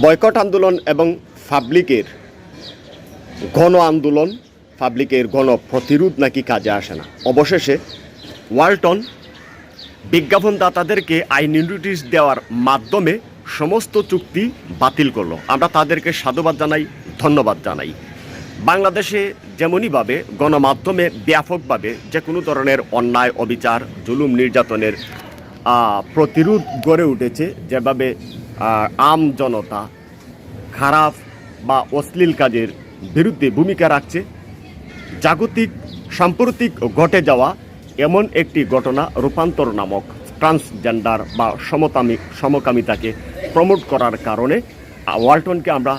Boycott আন্দোলন এবং পাবলিকের গণ আন্দোলন, পাবলিকের গণ প্রতিরোধ নাকি কাজে আসে না। অবশেষে ওয়ালটন বিজ্ঞাপনদাতাদেরকে আইনি নোটিশ দেওয়ার মাধ্যমে সমস্ত চুক্তি বাতিল করলো। আমরা তাদেরকে সাধুবাদ জানাই, ধন্যবাদ জানাই। বাংলাদেশে যেমনইভাবে গণমাধ্যমে ব্যাপকভাবে যে কোনো ধরনের অন্যায়, অবিচার, জুলুম, নির্যাতনের প্রতিরোধ গড়ে উঠেছে, যেভাবে আম জনতা খারাপ বা অশ্লীল কাজের বিরুদ্ধে ভূমিকা রাখছে, জাগতিক সাম্প্রতিক ঘটে যাওয়া এমন একটি ঘটনা রূপান্তর নামক ট্রান্সজেন্ডার বা সমকামিতাকে প্রমোট করার কারণে ওয়ালটনকে আমরা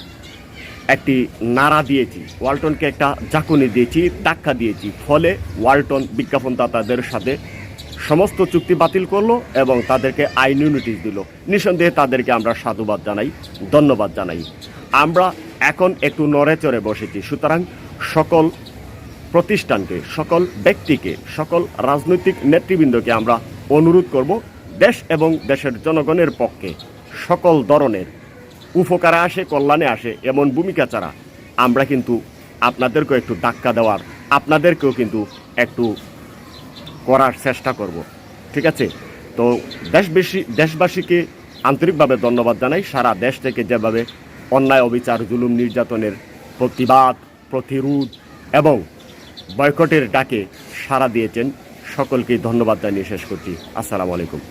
একটি নাড়া দিয়েছি, ওয়ালটনকে একটা ঝাঁকুনি দিয়েছি, ধাক্কা দিয়েছি। ফলে ওয়ালটন বিজ্ঞাপনদাতাদের সাথে সমস্ত চুক্তি বাতিল করলো এবং তাদেরকে আইনি নোটিশ দিল। নিঃসন্দেহে তাদেরকে আমরা সাধুবাদ জানাই, ধন্যবাদ জানাই। আমরা এখন একটু নড়ে চড়ে বসেছি। সুতরাং সকল প্রতিষ্ঠানকে, সকল ব্যক্তিকে, সকল রাজনৈতিক নেতৃবৃন্দকে আমরা অনুরোধ করব, দেশ এবং দেশের জনগণের পক্ষে সকল ধরনের উপকারে আসে, কল্যাণে আসে এমন ভূমিকা ছাড়া আমরা কিন্তু আপনাদেরকেও একটু ধাক্কা দেওয়ার, আপনাদেরকেও কিন্তু একটু করার চেষ্টা করব। ঠিক আছে? তো দেশবাসীকে আন্তরিকভাবে ধন্যবাদ জানাই। সারা দেশ থেকে যেভাবে অন্যায়, অবিচার, জুলুম, নির্যাতনের প্রতিবাদ, প্রতিরোধ এবং বয়কটের ডাকে সাড়া দিয়েছেন, সকলকেই ধন্যবাদ জানিয়ে শেষ করছি। আসসালামু আলাইকুম।